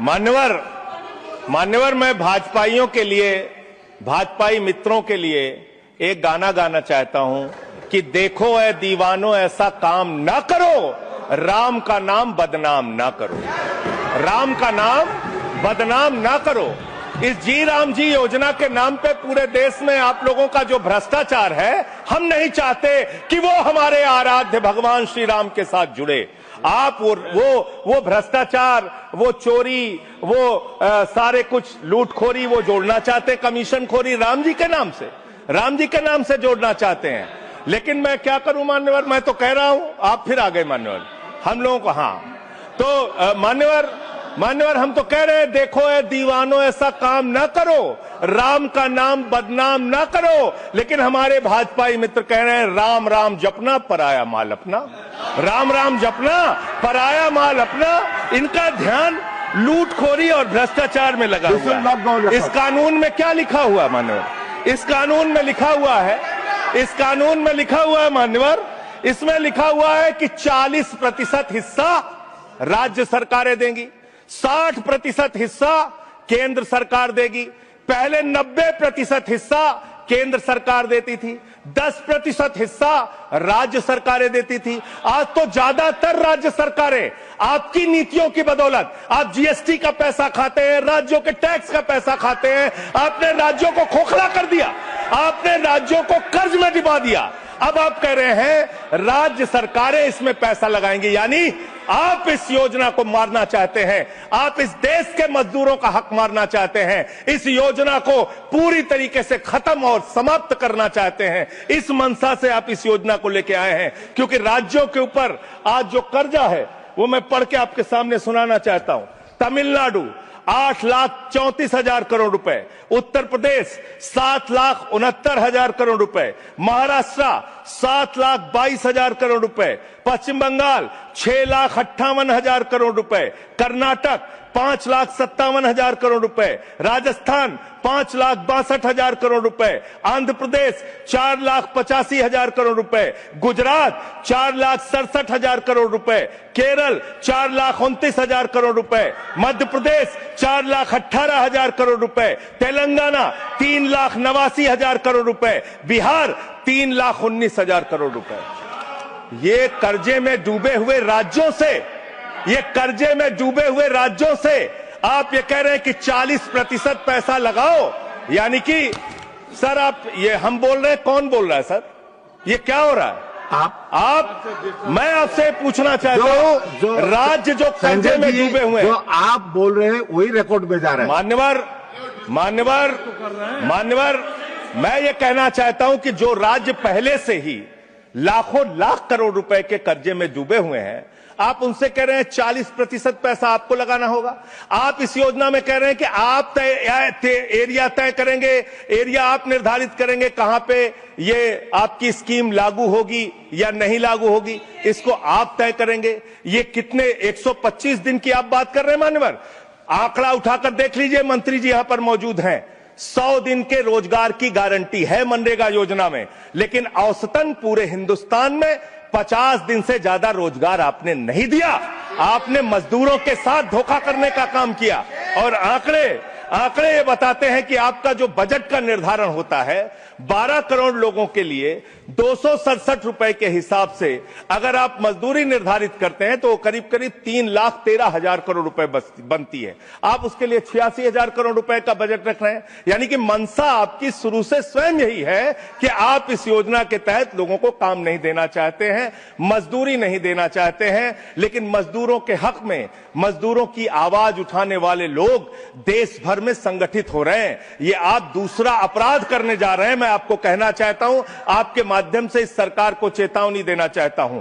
मान्यवर मैं भाजपाइयों के लिए, भाजपाई मित्रों के लिए एक गाना गाना चाहता हूं कि देखो ऐ दीवानों ऐसा काम ना करो, राम का नाम बदनाम ना करो, राम का नाम बदनाम ना करो। इस जी राम जी योजना के नाम पे पूरे देश में आप लोगों का जो भ्रष्टाचार है, हम नहीं चाहते कि वो हमारे आराध्य भगवान श्री राम के साथ जुड़े। आप वो भ्रष्टाचार, वो चोरी, वो सारे कुछ लूटखोरी वो जोड़ना चाहते, कमीशन खोरी राम जी के नाम से, राम जी के नाम से जोड़ना चाहते हैं। लेकिन मैं क्या करूं मान्यवर, मैं तो कह रहा हूं, आप फिर आ गए मान्यवर, हम लोगों को हाँ तो मान्यवर हम तो कह रहे हैं देखो ऐ दीवानों ऐसा काम ना करो, राम का नाम बदनाम ना करो। लेकिन हमारे भाजपाई मित्र कह रहे हैं राम राम जपना पराया माल अपना, राम राम जपना पराया माल अपना। इनका ध्यान लूटखोरी और भ्रष्टाचार में लगा हुआ है। इस कानून में क्या लिखा हुआ मान्यवर, इस कानून में लिखा हुआ है, इस कानून में लिखा हुआ है मान्यवर, इसमें लिखा हुआ है कि 40% हिस्सा राज्य सरकारें देंगी, 60% हिस्सा केंद्र सरकार देगी। पहले 90% हिस्सा केंद्र सरकार देती थी, 10% हिस्सा राज्य सरकारें देती थी। आज तो ज्यादातर राज्य सरकारें आपकी नीतियों की बदौलत, आप जीएसटी का पैसा खाते हैं, राज्यों के टैक्स का पैसा खाते हैं, आपने राज्यों को खोखला कर दिया, आपने राज्यों को कर्ज में डुबा दिया। अब आप कह रहे हैं राज्य सरकारें इसमें पैसा लगाएंगी, यानी आप इस योजना को मारना चाहते हैं, आप इस देश के मजदूरों का हक मारना चाहते हैं, इस योजना को पूरी तरीके से खत्म और समाप्त करना चाहते हैं। इस मंशा से आप इस योजना को लेके आए हैं, क्योंकि राज्यों के ऊपर आज जो कर्जा है वो मैं पढ़ के आपके सामने सुनाना चाहता हूं। तमिलनाडु 8,34,000 करोड़ रुपए, उत्तर प्रदेश 7,69,000 करोड़ रुपए, महाराष्ट्र 7,22,000 करोड़ रुपए, पश्चिम बंगाल 6,58,000 करोड़ रुपए, कर्नाटक 5,57,000 करोड़ रुपए, राजस्थान 5,62,000 करोड़ रुपए, आंध्र प्रदेश 4,85,000 करोड़ रुपए, गुजरात 4,67,000 करोड़ रुपए, केरल 4,29,000 करोड़ रुपए, मध्य प्रदेश 4,18,000 करोड़ रुपए, तेलंगाना 3,89,000 करोड़ रुपए, बिहार 3,19,000 करोड़ रुपए। ये कर्जे में डूबे हुए राज्यों से, ये कर्जे में डूबे हुए राज्यों से आप ये कह रहे हैं कि 40% पैसा लगाओ, यानी कि सर आप ये हम बोल रहे हैं, कौन बोल रहा है सर, ये क्या हो रहा है? मैं आपसे पूछना चाहता हूं, राज्य जो कर्जे में डूबे हुए हैं, जो आप बोल रहे हैं वही रिकॉर्ड में जा रहा है। मान्यवर मैं ये कहना चाहता हूं कि जो राज्य पहले से ही लाखों लाख करोड़ रुपए के कर्जे में डूबे हुए हैं, आप उनसे कह रहे हैं 40% पैसा आपको लगाना होगा। आप इस योजना में कह रहे हैं कि आप एरिया तय करेंगे, एरिया आप निर्धारित करेंगे कहां पे ये आपकी स्कीम लागू होगी या नहीं लागू होगी, इसको आप तय करेंगे। ये कितने 125 दिन की आप बात कर रहे हैं मान्यवर, आंकड़ा उठाकर देख लीजिए, मंत्री जी यहां पर मौजूद हैं। 100 दिन के रोजगार की गारंटी है मनरेगा योजना में, लेकिन औसतन पूरे हिंदुस्तान में 50 दिन से ज्यादा रोजगार आपने नहीं दिया। आपने मजदूरों के साथ धोखा करने का काम किया। और आंकड़े ये बताते हैं कि आपका जो बजट का निर्धारण होता है 12 करोड़ लोगों के लिए 267 रुपए के हिसाब से अगर आप मजदूरी निर्धारित करते हैं तो करीब करीब 3,13,000 करोड़ रुपए बनती है। आप उसके लिए 86,000 करोड़ रुपए का बजट रख रहे हैं, यानी कि मंशा आपकी शुरू से स्वयं यही है कि आप इस योजना के तहत लोगों को काम नहीं देना चाहते हैं, मजदूरी नहीं देना चाहते हैं। लेकिन मजदूरों के हक में, मजदूरों की आवाज उठाने वाले लोग देश भर में संगठित हो रहे हैं। ये आप दूसरा अपराध करने जा रहे हैं। मैं आपको कहना चाहता हूं, आपके माध्यम से इस सरकार को चेतावनी देना चाहता हूं।